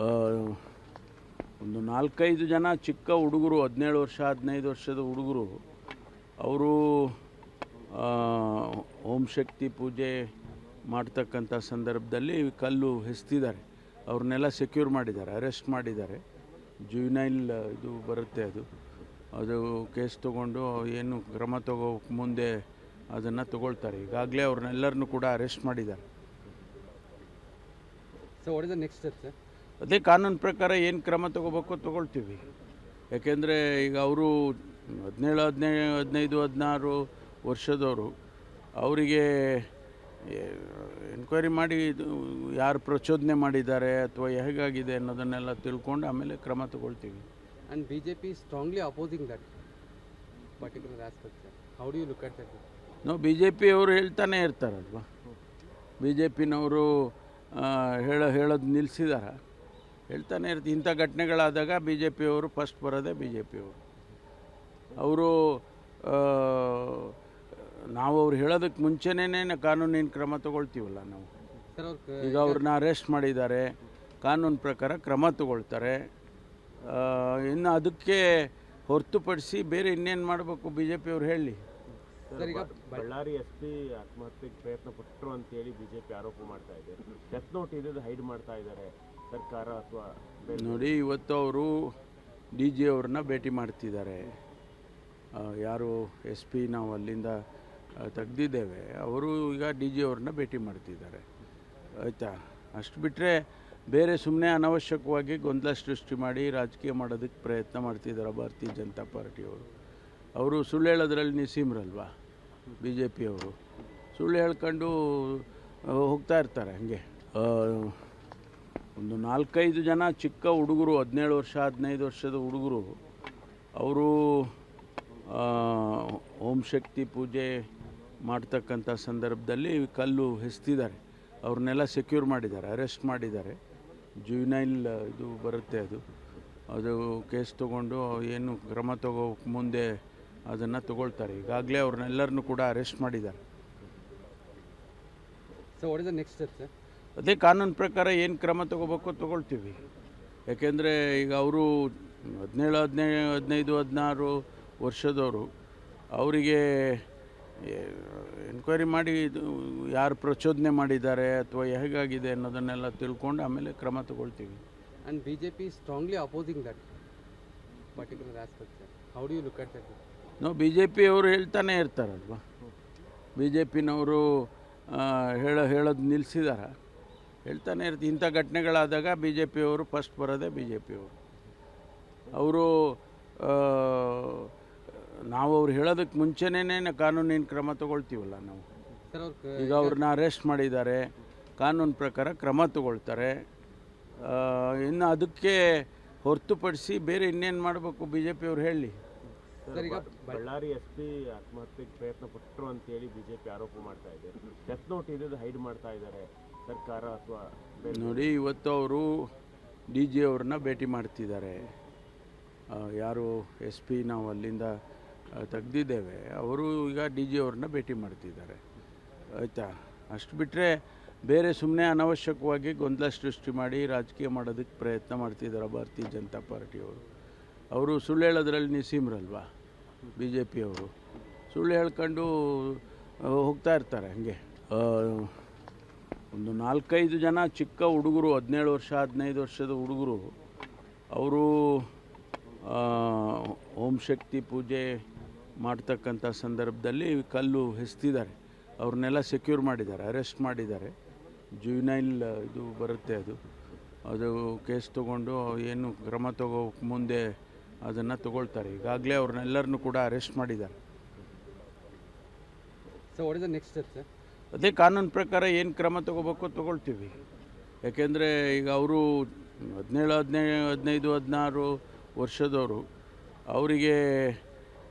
ಆ, ಒಂದು 4-5 ಜನ ಚಿಕ್ಕ ಹುಡುಗರು 17 ವರ್ಷ 15 ವರ್ಷದ ಹುಡುಗರು ಅವರು ಓಂ ಶಕ್ತಿ ಪೂಜೆ ಮಾಡ್ತಕ್ಕಂಥ ಸಂದರ್ಭದಲ್ಲಿ ಕಲ್ಲು ಎಸೆದಿದ್ದಾರೆ. ಅವ್ರನ್ನೆಲ್ಲ ಸೆಕ್ಯೂರ್ ಮಾಡಿದ್ದಾರೆ, ಅರೆಸ್ಟ್ ಮಾಡಿದ್ದಾರೆ. ಜುವಿನೈಲ್ ಇದು ಬರುತ್ತೆ, ಅದು ಕೇಸ್ ತೊಗೊಂಡು ಏನು ಕ್ರಮ ತಗೋಕ್ಕೆ ಮುಂದೆ ಅದನ್ನು ತಗೊಳ್ತಾರೆ. ಈಗಾಗಲೇ ಅವ್ರನ್ನೆಲ್ಲರನ್ನೂ ಕೂಡ ಅರೆಸ್ಟ್ ಮಾಡಿದ್ದಾರೆ. So what is the next step sir? ಅದೇ ಕಾನೂನು ಪ್ರಕಾರ ಏನು ಕ್ರಮ ತಗೋಬೇಕು ತಗೊಳ್ತೀವಿ. ಯಾಕೆಂದರೆ ಈಗ ಅವರು 17, 15, 16 ವರ್ಷದವರು, ಅವರಿಗೆ ಎನ್ಕ್ವೈರಿ ಮಾಡಿ ಯಾರು ಪ್ರಚೋದನೆ ಮಾಡಿದ್ದಾರೆ ಅಥವಾ ಹೇಗಾಗಿದೆ ಅನ್ನೋದನ್ನೆಲ್ಲ ತಿಳ್ಕೊಂಡು ಆಮೇಲೆ ಕ್ರಮ ತಗೊಳ್ತೀವಿ. And BJP is strongly opposing that particular aspect sir. How do you look at that? ನಾವು BJP ಅವರು ಹೇಳ್ತಾನೆ ಇರ್ತಾರಲ್ವ, BJPನವರು ಹೇಳೋದು ನಿಲ್ಲಿಸಿದಾರ, ಹೇಳ್ತಾನೆ ಇರ್ತೀವಿ. ಇಂಥ ಘಟನೆಗಳಾದಾಗ BJP ಅವರು ಫಸ್ಟ್ ಬರೋದೇ BJP ಅವರು. ನಾವು ಅವ್ರು ಹೇಳೋದಕ್ಕೆ ಮುಂಚೆನೇ ಕಾನೂನಿನ ಕ್ರಮ ತಗೊಳ್ತೀವಲ್ಲ ನಾವು. ಈಗ ಅವ್ರನ್ನ ಅರೆಸ್ಟ್ ಮಾಡಿದ್ದಾರೆ, ಕಾನೂನು ಪ್ರಕಾರ ಕ್ರಮ ತಗೊಳ್ತಾರೆ. ಇನ್ನು ಅದಕ್ಕೆ ಹೊರತುಪಡಿಸಿ ಬೇರೆ ಇನ್ನೇನು ಮಾಡಬೇಕು BJP ಅವ್ರು ಹೇಳಿ. ಈಗ ಬಳ್ಳಾರಿ SP ಆತ್ಮಹತ್ಯೆಗೆ ಪ್ರಯತ್ನ ಪಟ್ಟರು ಅಂತೇಳಿ BJP ಆರೋಪ ಮಾಡ್ತಾ ಇದೆ. ಡೆತ್ ನೋಟ್ ಇದ್ದು ಹೈಡ್ ಮಾಡ್ತಾ ಇದ್ದಾರೆ ಸರ್ಕಾರ ಅಥವಾ ನೋಡಿ, ಇವತ್ತು ಅವರು DG ಅವ್ರನ್ನ ಭೇಟಿ ಮಾಡ್ತಿದ್ದಾರೆ. ಯಾರು SP ನಾವು ಅಲ್ಲಿಂದ ತೆಗ್ದಿದ್ದೇವೆ, ಅವರು ಈಗ DG ಅವ್ರನ್ನ ಭೇಟಿ ಮಾಡ್ತಿದ್ದಾರೆ. ಆಯಿತಾ? ಅಷ್ಟು ಬಿಟ್ಟರೆ ಬೇರೆ ಸುಮ್ಮನೆ ಅನವಶ್ಯಕವಾಗಿ ಗೊಂದಲ ಸೃಷ್ಟಿ ಮಾಡಿ ರಾಜಕೀಯ ಮಾಡೋದಕ್ಕೆ ಪ್ರಯತ್ನ ಮಾಡ್ತಿದ್ದಾರೆ ಭಾರತೀಯ ಜನತಾ ಪಾರ್ಟಿಯವರು. ಅವರು ಸುಳ್ಳು ಹೇಳೋದ್ರಲ್ಲಿ ನಿಸೀಮ್ರಲ್ವಾ BJP ಅವರು. ಸುಳ್ಳು ಹೇಳ್ಕೊಂಡು ಹೋಗ್ತಾ ಇರ್ತಾರೆ ಹಾಗೆ. ಒಂದು 4-5 ಜನ ಚಿಕ್ಕ ಹುಡುಗರು 17 ವರ್ಷ 15 ವರ್ಷದ ಹುಡುಗರು ಅವರು ಓಂ ಶಕ್ತಿ ಪೂಜೆ ಮಾಡ್ತಕ್ಕಂಥ ಸಂದರ್ಭದಲ್ಲಿ ಕಲ್ಲು ಎಸೆದಿದ್ದಾರೆ. ಅವ್ರನ್ನೆಲ್ಲ ಸೆಕ್ಯೂರ್ ಮಾಡಿದ್ದಾರೆ, ಅರೆಸ್ಟ್ ಮಾಡಿದ್ದಾರೆ. ಜುವಿನೈಲ್ ಇದು ಬರುತ್ತೆ, ಅದು ಕೇಸ್ ತೊಗೊಂಡು ಏನು ಕ್ರಮ ತಗೋಕ್ಕೆ ಮುಂದೆ ಅದನ್ನು ತಗೊಳ್ತಾರೆ. ಈಗಾಗಲೇ ಅವ್ರನ್ನೆಲ್ಲರನ್ನೂ ಕೂಡ ಅರೆಸ್ಟ್ ಮಾಡಿದ್ದಾರೆ. So what is the next step sir? ಅದೇ ಕಾನೂನು ಪ್ರಕಾರ ಏನು ಕ್ರಮ ತಗೋಬೇಕು ತಗೊಳ್ತೀವಿ. ಯಾಕೆಂದರೆ ಈಗ ಅವರು 17, 15, 16 ವರ್ಷದವರು, ಅವರಿಗೆ ಎನ್ಕ್ವೈರಿ ಮಾಡಿ ಯಾರು ಪ್ರಚೋದನೆ ಮಾಡಿದ್ದಾರೆ ಅಥವಾ ಹೇಗಾಗಿದೆ ಅನ್ನೋದನ್ನೆಲ್ಲ ತಿಳ್ಕೊಂಡು ಆಮೇಲೆ ಕ್ರಮ ತಗೊಳ್ತೀವಿ. And BJP is strongly opposing that particular aspect sir. How do you look at that? ನಾವು BJP ಅವರು ಹೇಳ್ತಾನೆ ಇರ್ತಾರಲ್ವ, BJPನವರು ಹೇಳೋದು ನಿಲ್ಲಿಸಿದಾರ, ಹೇಳ್ತಾನೆ ಇರ್ತೀವಿ. ಇಂಥ ಘಟನೆಗಳಾದಾಗ BJP ಅವರು ಫಸ್ಟ್ ಬರೋದೇ BJP ಅವರು. ನಾವು ಅವ್ರು ಹೇಳೋದಕ್ಕೆ ಮುಂಚೆನೇ ಕಾನೂನಿನ ಕ್ರಮ ತಗೊಳ್ತೀವಲ್ಲ ನಾವು. ಈಗ ಅವ್ರನ್ನ ಅರೆಸ್ಟ್ ಮಾಡಿದ್ದಾರೆ, ಕಾನೂನು ಪ್ರಕಾರ ಕ್ರಮ ತಗೊಳ್ತಾರೆ. ಇನ್ನು ಅದಕ್ಕೆ ಹೊರತುಪಡಿಸಿ ಬೇರೆ ಇನ್ನೇನು ಮಾಡಬೇಕು BJP ಅವ್ರು ಹೇಳಿ. ಈಗ ಬಳ್ಳಾರಿ SP ಆತ್ಮಹತ್ಯೆಗೆ ಪ್ರಯತ್ನ ಪಟ್ಟರು ಅಂತೇಳಿ BJP ಆರೋಪ ಮಾಡ್ತಾ ಇದೆ. ಡೆತ್ ನೋಟ್ ಇದ್ದು ಹೈಡ್ ಮಾಡ್ತಾ ಇದ್ದಾರೆ ಸರ್ಕಾರ ಅಥವಾ ನೋಡಿ, ಇವತ್ತು ಅವರು DG ಅವ್ರನ್ನ ಭೇಟಿ ಮಾಡ್ತಿದ್ದಾರೆ. ಯಾರು SP ನಾವು ಅಲ್ಲಿಂದ ತೆಗ್ದಿದ್ದೇವೆ, ಅವರು ಈಗ DG ಅವ್ರನ್ನ ಭೇಟಿ ಮಾಡ್ತಿದ್ದಾರೆ. ಆಯಿತಾ? ಅಷ್ಟು ಬಿಟ್ಟರೆ ಬೇರೆ ಸುಮ್ಮನೆ ಅನವಶ್ಯಕವಾಗಿ ಗೊಂದಲ ಸೃಷ್ಟಿ ಮಾಡಿ ರಾಜಕೀಯ ಮಾಡೋದಕ್ಕೆ ಪ್ರಯತ್ನ ಮಾಡ್ತಿದ್ದಾರೆ ಭಾರತೀಯ ಜನತಾ ಪಾರ್ಟಿಯವರು. ಅವರು ಸುಳ್ಳು ಹೇಳೋದ್ರಲ್ಲಿ ನಿಸೀಮ್ರಲ್ವಾ BJP ಅವರು. ಸುಳ್ಳು ಹೇಳ್ಕೊಂಡು ಹೋಗ್ತಾ ಇರ್ತಾರೆ ಹಾಗೆ. ಒಂದು 4-5 ಜನ ಚಿಕ್ಕ ಹುಡುಗರು 17 ವರ್ಷ 15 ವರ್ಷದ ಹುಡುಗರು ಅವರು ಓಂ ಶಕ್ತಿ ಪೂಜೆ ಮಾಡ್ತಕ್ಕಂಥ ಸಂದರ್ಭದಲ್ಲಿ ಕಲ್ಲು ಎಸೆದಿದ್ದಾರೆ. ಅವ್ರನ್ನೆಲ್ಲ ಸೆಕ್ಯೂರ್ ಮಾಡಿದ್ದಾರೆ, ಅರೆಸ್ಟ್ ಮಾಡಿದ್ದಾರೆ. ಜುವಿನೈಲ್ ಇದು ಬರುತ್ತೆ, ಅದು ಕೇಸ್ ತೊಗೊಂಡು ಏನು ಕ್ರಮ ತಗೋಕ್ಕೆ ಮುಂದೆ ಅದನ್ನು ತಗೊಳ್ತಾರೆ. ಈಗಾಗಲೇ ಅವ್ರನ್ನೆಲ್ಲರನ್ನೂ ಕೂಡ ಅರೆಸ್ಟ್ ಮಾಡಿದ್ದಾರೆ. So what is the next step sir? ಅದೇ ಕಾನೂನು ಪ್ರಕಾರ ಏನು ಕ್ರಮ ತಗೋಬೇಕು ತಗೊಳ್ತೀವಿ. ಯಾಕೆಂದರೆ ಈಗ ಅವರು 17, 15, 16 ವರ್ಷದವರು, ಅವರಿಗೆ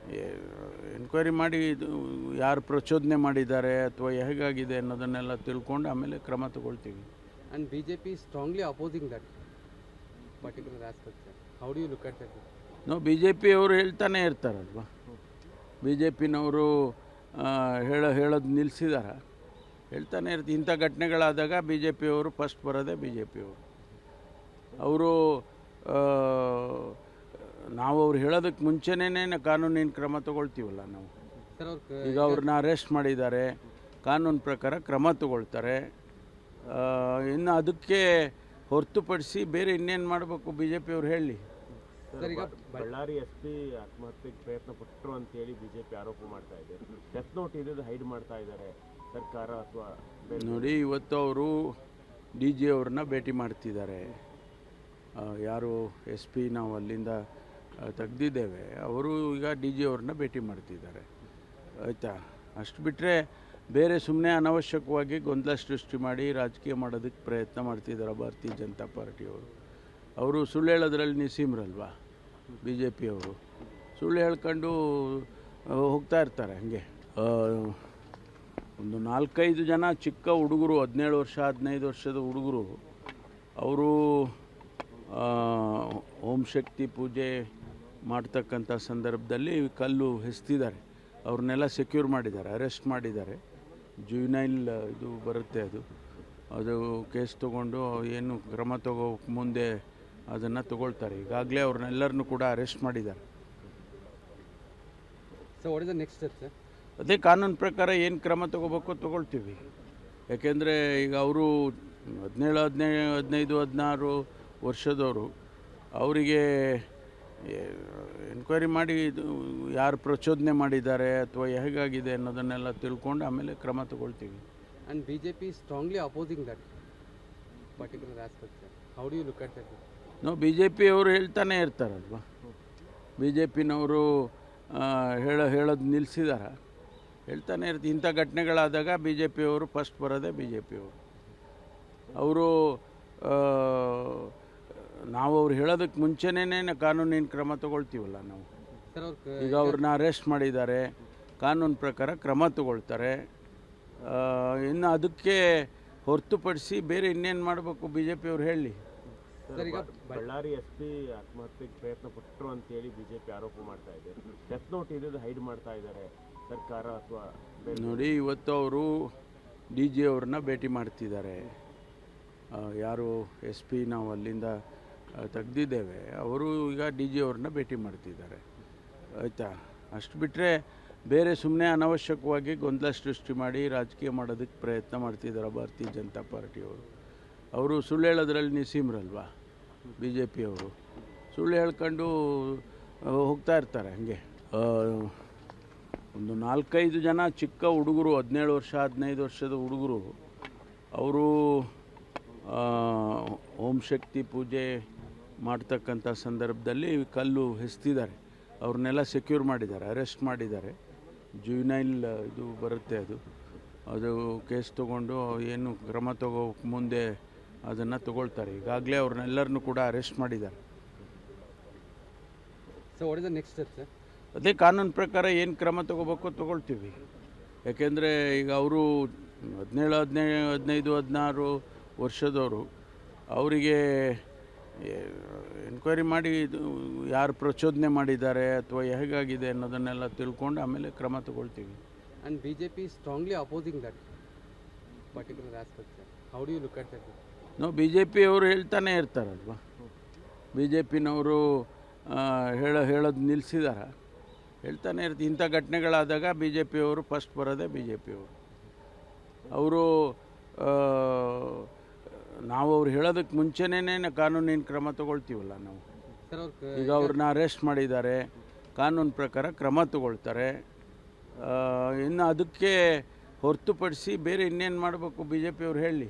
ಎನ್ಕ್ವೈರಿ ಮಾಡಿ ಯಾರು ಪ್ರಚೋದನೆ ಮಾಡಿದ್ದಾರೆ ಅಥವಾ ಹೇಗಾಗಿದೆ ಅನ್ನೋದನ್ನೆಲ್ಲ ತಿಳ್ಕೊಂಡು ಆಮೇಲೆ ಕ್ರಮ ತಗೊಳ್ತೀವಿ. And BJP is strongly opposing that particular aspect sir. How do you look at that? ನಾವು BJP ಅವರು ಹೇಳ್ತಾನೆ ಇರ್ತಾರಲ್ವ, BJPನವರು ಹೇಳೋದು ನಿಲ್ಲಿಸಿದಾರ, ಹೇಳ್ತಾನೆ ಇರ್ತೀವಿ. ಇಂಥ ಘಟನೆಗಳಾದಾಗ BJP ಅವರು ಫಸ್ಟ್ ಬರೋದೇ BJP ಅವರು. ಅವರು ನಾವು ಅವ್ರು ಹೇಳೋದಕ್ಕೆ ಮುಂಚೆನೇ ಕಾನೂನಿನ ಕ್ರಮ ತಗೊಳ್ತೀವಲ್ಲ ನಾವು. ಸರ್ ಅವ್ರ ಈಗ ಅವ್ರನ್ನ ಅರೆಸ್ಟ್ ಮಾಡಿದ್ದಾರೆ, ಕಾನೂನು ಪ್ರಕಾರ ಕ್ರಮ ತಗೊಳ್ತಾರೆ. ಇನ್ನು ಅದಕ್ಕೆ ಹೊರತುಪಡಿಸಿ ಬೇರೆ ಇನ್ನೇನು ಮಾಡಬೇಕು ಬಿ ಜೆ ಪಿಯವ್ರು ಹೇಳಿ. ಸರ್ ಈಗ ಬಳ್ಳಾರಿ ಎಸ್ ಪಿ ಆತ್ಮಹತ್ಯೆಗೆ ಪ್ರಯತ್ನ ಪಟ್ಟರು ಅಂತೇಳಿ ಬಿಜೆಪಿ ಆರೋಪ ಮಾಡ್ತಾ ಇದೆ. ಡೆತ್ ನೋಟ್ ಇದ್ದು ಹೈಡ್ ಮಾಡ್ತಾ ಇದ್ದಾರೆ ಸರ್ಕಾರ ಅಥವಾ ನೋಡಿ, ಇವತ್ತು ಅವರು ಡಿ ಜಿ ಅವ್ರನ್ನ ಭೇಟಿ ಮಾಡ್ತಿದ್ದಾರೆ. ಯಾರು ಎಸ್ ಪಿ ನಾವು ಅಲ್ಲಿಂದ ತೆಗ್ದಿದ್ದೇವೆ, ಅವರು ಈಗ ಡಿ ಜಿ ಅವ್ರನ್ನ ಭೇಟಿ ಮಾಡ್ತಿದ್ದಾರೆ. ಆಯಿತಾ, ಅಷ್ಟು ಬಿಟ್ಟರೆ ಬೇರೆ ಸುಮ್ಮನೆ ಅನವಶ್ಯಕವಾಗಿ ಗೊಂದಲ ಸೃಷ್ಟಿ ಮಾಡಿ ರಾಜಕೀಯ ಮಾಡೋದಕ್ಕೆ ಪ್ರಯತ್ನ ಮಾಡ್ತಿದ್ದಾರೆ ಭಾರತೀಯ ಜನತಾ ಪಾರ್ಟಿಯವರು. ಅವರು ಸುಳ್ಳು ಹೇಳೋದ್ರಲ್ಲಿ ನಿಸೀಮ್ರಲ್ವಾ ಬಿ ಜೆ ಪಿಯವರು. ಸುಳ್ಳು ಹೇಳ್ಕೊಂಡು ಹೋಗ್ತಾ ಇರ್ತಾರೆ ಹಾಗೆ. ಒಂದು 4-5 ಜನ ಚಿಕ್ಕ ಹುಡುಗರು, 17 ವರ್ಷ 15 ವರ್ಷದ ಹುಡುಗರು, ಅವರು ಓಂ ಶಕ್ತಿ ಪೂಜೆ ಮಾಡ್ತಕ್ಕಂಥ ಸಂದರ್ಭದಲ್ಲಿ ಕಲ್ಲು ಎಸ್ತಿದ್ದಾರೆ. ಅವ್ರನ್ನೆಲ್ಲ ಸೆಕ್ಯೂರ್ ಮಾಡಿದ್ದಾರೆ, ಅರೆಸ್ಟ್ ಮಾಡಿದ್ದಾರೆ. ಜುವಿನೈಲ್ ಇದು ಬರುತ್ತೆ, ಅದು ಕೇಸ್ ತೊಗೊಂಡು ಏನು ಕ್ರಮ ತಗೋಕ್ಕೆ ಮುಂದೆ ಅದನ್ನು ತಗೊಳ್ತಾರೆ. ಈಗಾಗಲೇ ಅವ್ರನ್ನೆಲ್ಲರನ್ನೂ ಕೂಡ ಅರೆಸ್ಟ್ ಮಾಡಿದ್ದಾರೆ. So what is the next step sir? ಅದೇ ಕಾನೂನು ಪ್ರಕಾರ ಏನು ಕ್ರಮ ತಗೋಬೇಕು ತಗೊಳ್ತೀವಿ. ಯಾಕೆಂದರೆ ಈಗ ಅವರು 17, 15, 16 ವರ್ಷದವರು, ಅವರಿಗೆ ಎನ್ಕ್ವೈರಿ ಮಾಡಿ ಯಾರು ಪ್ರಚೋದನೆ ಮಾಡಿದ್ದಾರೆ ಅಥವಾ ಹೇಗಾಗಿದೆ ಅನ್ನೋದನ್ನೆಲ್ಲ ತಿಳ್ಕೊಂಡು ಆಮೇಲೆ ಕ್ರಮ ತಗೊಳ್ತೀವಿ. And B J P strongly opposing that particular aspect sir. How do you look at that? ನಾವು ಬಿ ಜೆ ಪಿಯವರು ಹೇಳ್ತಾನೆ ಇರ್ತಾರಲ್ವ, ಬಿ ಜೆ ಪಿನವರು ಹೇಳೋದು ನಿಲ್ಲಿಸಿದಾರ, ಹೇಳ್ತಾನೆ ಇರ್ತೀವಿ. ಇಂಥ ಘಟನೆಗಳಾದಾಗ ಬಿ ಜೆ ಪಿಯವರು ಫಸ್ಟ್ ಬರೋದೇ ಬಿ ಜೆ ಪಿಯವರು. ಅವರು ನಾವು ಅವ್ರು ಹೇಳೋದಕ್ಕೆ ಮುಂಚೆನೇ ಕಾನೂನಿನ ಕ್ರಮ ತಗೊಳ್ತೀವಲ್ಲ ನಾವು. ಸರ್ ಅವ್ರ ಈಗ ಅವ್ರನ್ನ ಅರೆಸ್ಟ್ ಮಾಡಿದ್ದಾರೆ, ಕಾನೂನು ಪ್ರಕಾರ ಕ್ರಮ ತಗೊಳ್ತಾರೆ. ಇನ್ನು ಅದಕ್ಕೆ ಹೊರತುಪಡಿಸಿ ಬೇರೆ ಇನ್ನೇನು ಮಾಡಬೇಕು ಬಿ ಜೆ ಪಿಯವ್ರು ಹೇಳಿ. ಸರ್ ಈಗ ಬಳ್ಳಾರಿ ಎಸ್ ಪಿ ಆತ್ಮಹತ್ಯೆಗೆ ಪ್ರಯತ್ನ ಪಟ್ಟರು ಅಂತೇಳಿ ಬಿಜೆಪಿ ಆರೋಪ ಮಾಡ್ತಾ ಇದೆ. ಡೆತ್ ನೋಟ್ ಇದ್ದು ಹೈಡ್ ಮಾಡ್ತಾ ಇದ್ದಾರೆ ಸರ್ಕಾರ ಅಥವಾ ನೋಡಿ, ಇವತ್ತು ಅವರು ಡಿ ಜಿ ಅವ್ರನ್ನ ಭೇಟಿ ಮಾಡ್ತಿದ್ದಾರೆ. ಯಾರು ಎಸ್ ಪಿ ನಾವು ಅಲ್ಲಿಂದ ತೆಗ್ದಿದ್ದೇವೆ, ಅವರು ಈಗ ಡಿ ಜಿ ಅವ್ರನ್ನ ಭೇಟಿ ಮಾಡ್ತಿದ್ದಾರೆ. ಆಯಿತಾ, ಅಷ್ಟು ಬಿಟ್ಟರೆ ಬೇರೆ ಸುಮ್ಮನೆ ಅನವಶ್ಯಕವಾಗಿ ಗೊಂದಲ ಸೃಷ್ಟಿ ಮಾಡಿ ರಾಜಕೀಯ ಮಾಡೋದಕ್ಕೆ ಪ್ರಯತ್ನ ಮಾಡ್ತಿದ್ದಾರೆ ಭಾರತೀಯ ಜನತಾ ಪಾರ್ಟಿಯವರು. ಅವರು ಸುಳ್ಳು ಹೇಳೋದ್ರಲ್ಲಿ ನಿಸೀಮ್ರಲ್ವಾ ಬಿ ಜೆ ಪಿಯವರು. ಸುಳ್ಳು ಹೇಳ್ಕೊಂಡು ಹೋಗ್ತಾ ಇರ್ತಾರೆ ಹಾಗೆ. ಒಂದು 4-5 ಜನ ಚಿಕ್ಕ ಹುಡುಗರು, 17 ವರ್ಷ 15 ವರ್ಷದ ಹುಡುಗರು, ಅವರು ಓಂ ಶಕ್ತಿ ಪೂಜೆ ಮಾಡ್ತಕ್ಕಂಥ ಸಂದರ್ಭದಲ್ಲಿ ಕಲ್ಲು ಎಸ್ತಿದ್ದಾರೆ. ಅವ್ರನ್ನೆಲ್ಲ ಸೆಕ್ಯೂರ್ ಮಾಡಿದ್ದಾರೆ, ಅರೆಸ್ಟ್ ಮಾಡಿದ್ದಾರೆ. ಜುವಿನೈಲ್ ಇದು ಬರುತ್ತೆ, ಅದು ಕೇಸ್ ತೊಗೊಂಡು ಏನು ಕ್ರಮ ತಗೋಕ್ಕೆ ಮುಂದೆ ಅದನ್ನು ತಗೊಳ್ತಾರೆ. ಈಗಾಗಲೇ ಅವ್ರನ್ನೆಲ್ಲರನ್ನೂ ಕೂಡ ಅರೆಸ್ಟ್ ಮಾಡಿದ್ದಾರೆ. So what is the next step sir? ಅದೇ ಕಾನೂನು ಪ್ರಕಾರ ಏನು ಕ್ರಮ ತಗೋಬೇಕು ತಗೊಳ್ತೀವಿ. ಯಾಕೆಂದರೆ ಈಗ ಅವರು 17, 15, 16 ವರ್ಷದವರು, ಅವರಿಗೆ ಎನ್ಕ್ವೈರಿ ಮಾಡಿ ಯಾರು ಪ್ರಚೋದನೆ ಮಾಡಿದ್ದಾರೆ ಅಥವಾ ಹೇಗಾಗಿದೆ ಅನ್ನೋದನ್ನೆಲ್ಲ ತಿಳ್ಕೊಂಡು ಆಮೇಲೆ ಕ್ರಮ ತಗೊಳ್ತೀವಿ. And B J P strongly opposing that particular aspect sir. How do you look at that? ನಾವು ಬಿ ಜೆ ಪಿಯವರು ಹೇಳ್ತಾನೆ ಇರ್ತಾರಲ್ವ, ಬಿ ಜೆ ಪಿನವರು ಹೇಳೋದು ನಿಲ್ಲಿಸಿದಾರ, ಹೇಳ್ತಾನೆ ಇರ್ತೀವಿ. ಇಂಥ ಘಟನೆಗಳಾದಾಗ ಬಿ ಜೆ ಪಿಯವರು ಫಸ್ಟ್ ಬರೋದೇ ಬಿ ಜೆ ಪಿಯವರು. ಅವರು ನಾವು ಅವ್ರು ಹೇಳೋದಕ್ಕೆ ಮುಂಚೆನೇ ಕಾನೂನಿನ ಕ್ರಮ ತಗೊಳ್ತೀವಲ್ಲ ನಾವು. ಸರ್ ಅವ್ರ ಈಗ ಅವ್ರನ್ನ ಅರೆಸ್ಟ್ ಮಾಡಿದ್ದಾರೆ, ಕಾನೂನು ಪ್ರಕಾರ ಕ್ರಮ ತಗೊಳ್ತಾರೆ. ಇನ್ನು ಅದಕ್ಕೆ ಹೊರತುಪಡಿಸಿ ಬೇರೆ ಇನ್ನೇನು ಮಾಡಬೇಕು ಬಿ ಜೆ ಪಿಯವ್ರು ಹೇಳಿ.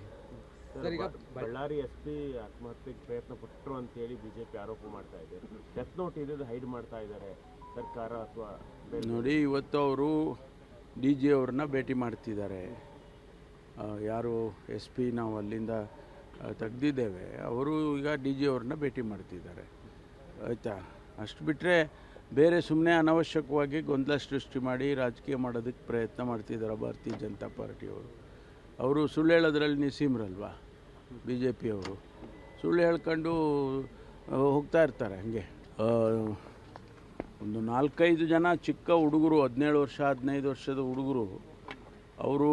ಸರ್ ಈಗ ಬಳ್ಳಾರಿ ಎಸ್ ಪಿ ಆತ್ಮಹತ್ಯೆಗೆ ಪ್ರಯತ್ನ ಪಟ್ಟರು ಅಂತೇಳಿ ಬಿಜೆಪಿ ಆರೋಪ ಮಾಡ್ತಾ ಇದೆ. ಡೆತ್ ನೋಟ್ ಇದ್ದು ಹೈಡ್ ಮಾಡ್ತಾ ಇದ್ದಾರೆ ಸರ್ಕಾರ ಅಥವಾ ನೋಡಿ, ಇವತ್ತು ಅವರು ಡಿ ಜಿ ಅವ್ರನ್ನ ಭೇಟಿ ಮಾಡ್ತಿದ್ದಾರೆ. ಯಾರು ಎಸ್ ಪಿ ನಾವು ಅಲ್ಲಿಂದ ತೆಗ್ದಿದ್ದೇವೆ, ಅವರು ಈಗ ಡಿ ಜಿ ಅವ್ರನ್ನ ಭೇಟಿ ಮಾಡ್ತಿದ್ದಾರೆ. ಆಯಿತಾ, ಅಷ್ಟು ಬಿಟ್ಟರೆ ಬೇರೆ ಸುಮ್ಮನೆ ಅನವಶ್ಯಕವಾಗಿ ಗೊಂದಲ ಸೃಷ್ಟಿ ಮಾಡಿ ರಾಜಕೀಯ ಮಾಡೋದಕ್ಕೆ ಪ್ರಯತ್ನ ಮಾಡ್ತಿದ್ದಾರೆ ಭಾರತೀಯ ಜನತಾ ಪಾರ್ಟಿಯವರು. ಅವರು ಸುಳ್ಳು ಹೇಳೋದ್ರಲ್ಲಿ ನಿಸೀಮ್ರಲ್ವಾ ಬಿ ಜೆ ಪಿಯವರು. ಸುಳ್ಳು ಹೇಳ್ಕೊಂಡು ಹೋಗ್ತಾ ಇರ್ತಾರೆ ಹಾಗೆ. ಒಂದು 4-5 ಜನ ಚಿಕ್ಕ ಹುಡುಗರು, 17 ವರ್ಷ 15 ವರ್ಷದ ಹುಡುಗರು, ಅವರು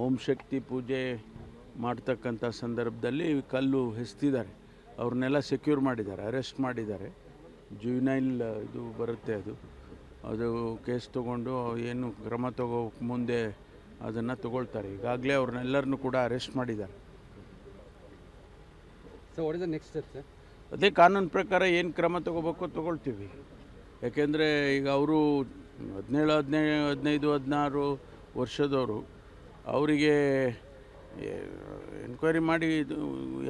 ಓಂ ಶಕ್ತಿ ಪೂಜೆ ಮಾಡ್ತಕ್ಕಂಥ ಸಂದರ್ಭದಲ್ಲಿ ಕಲ್ಲು ಎಸ್ತಿದ್ದಾರೆ. ಅವ್ರನ್ನೆಲ್ಲ ಸೆಕ್ಯೂರ್ ಮಾಡಿದ್ದಾರೆ, ಅರೆಸ್ಟ್ ಮಾಡಿದ್ದಾರೆ. ಜುವಿನೈಲ್ ಇದು ಬರುತ್ತೆ, ಅದು ಕೇಸ್ ತೊಗೊಂಡು ಏನು ಕ್ರಮ ತಗೋಕ್ಕೆ ಮುಂದೆ ಅದನ್ನು ತಗೊಳ್ತಾರೆ. ಈಗಾಗಲೇ ಅವ್ರನ್ನೆಲ್ಲರನ್ನೂ ಕೂಡ ಅರೆಸ್ಟ್ ಮಾಡಿದ್ದಾರೆ. So what is the next step sir? ಅದೇ ಕಾನೂನು ಪ್ರಕಾರ ಏನು ಕ್ರಮ ತಗೋಬೇಕು ತಗೊಳ್ತೀವಿ. ಯಾಕೆಂದರೆ ಈಗ ಅವರು 17, 15, 16 ವರ್ಷದವರು. ಅವರಿಗೆ ಎನ್ಕ್ವೈರಿ ಮಾಡಿ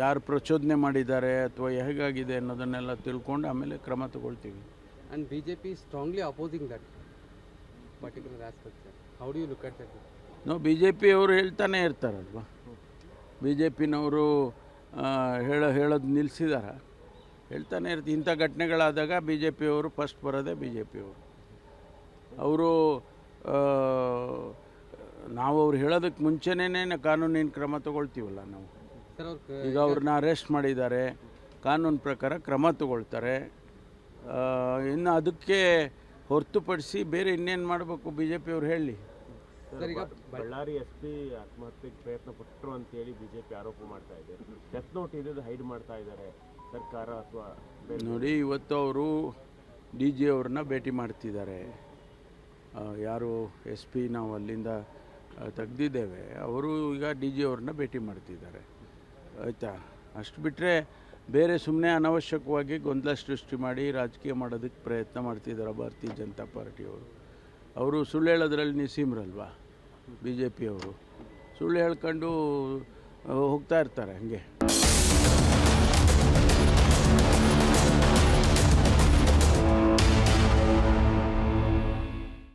ಯಾರು ಪ್ರಚೋದನೆ ಮಾಡಿದ್ದಾರೆ ಅಥವಾ ಹೇಗಾಗಿದೆ ಅನ್ನೋದನ್ನೆಲ್ಲ ತಿಳ್ಕೊಂಡು ಆಮೇಲೆ ಕ್ರಮ ತಗೊಳ್ತೀವಿ. And BJP is strongly opposing that particular aspect, sir. How do you look at that? ನಾವು BJP ಅವರು ಹೇಳ್ತಾನೆ ಇರ್ತಾರಲ್ವ, BJPನವರು ಹೇಳೋದು ನಿಲ್ಲಿಸಿದಾರ, ಹೇಳ್ತಾನೆ ಇರ್ತೀವಿ. ಇಂಥ ಘಟನೆಗಳಾದಾಗ BJP ಅವರು ಫಸ್ಟ್ ಬರೋದೇ BJP ಅವರು. ನಾವು ಅವ್ರು ಹೇಳೋದಕ್ಕೆ ಮುಂಚೆನೇ ಕಾನೂನಿನ ಕ್ರಮ ತಗೊಳ್ತೀವಲ್ಲ ನಾವು. ಈಗ ಅವ್ರನ್ನ ಅರೆಸ್ಟ್ ಮಾಡಿದ್ದಾರೆ, ಕಾನೂನು ಪ್ರಕಾರ ಕ್ರಮ ತಗೊಳ್ತಾರೆ. ಇನ್ನು ಅದಕ್ಕೆ ಹೊರತುಪಡಿಸಿ ಬೇರೆ ಇನ್ನೇನು ಮಾಡಬೇಕು BJP ಅವ್ರು ಹೇಳಿ. ಬಳ್ಳಾರಿ SP ಆತ್ಮಹತ್ಯೆಗೆ ಪ್ರಯತ್ನ ಪಟ್ಟರು ಅಂತೇಳಿ BJP ಆರೋಪ ಮಾಡ್ತಾ ಇದೆ. ಡೆತ್ ನೋಟ್ ಇದ್ದು ಹೈಡ್ ಮಾಡ್ತಾ ಇದ್ದಾರೆ ಸರ್ಕಾರ ಅಥವಾ ನೋಡಿ, ಇವತ್ತು ಅವರು DG ಅವ್ರನ್ನ ಭೇಟಿ ಮಾಡ್ತಿದ್ದಾರೆ. ಯಾರು SP ನಾವು ಅಲ್ಲಿಂದ ತೆಗ್ದಿದ್ದೇವೆ, ಅವರು ಈಗ DG ಅವ್ರನ್ನ ಭೇಟಿ ಮಾಡ್ತಿದ್ದಾರೆ. ಆಯಿತಾ? ಅಷ್ಟು ಬಿಟ್ಟರೆ ಬೇರೆ ಸುಮ್ಮನೆ ಅನವಶ್ಯಕವಾಗಿ ಗೊಂದಲ ಸೃಷ್ಟಿ ಮಾಡಿ ರಾಜಕೀಯ ಮಾಡೋದಕ್ಕೆ ಪ್ರಯತ್ನ ಮಾಡ್ತಿದ್ದಾರೆ ಭಾರತೀಯ ಜನತಾ ಪಾರ್ಟಿಯವರು. ಅವರು ಸುಳ್ಳು ಹೇಳೋದ್ರಲ್ಲಿ ನಿಸೀಮ್ರಲ್ವಾ BJP ಅವರು. ಸುಳ್ಳು ಹೇಳ್ಕೊಂಡು ಹೋಗ್ತಾ ಇರ್ತಾರೆ ಹಂಗೆ.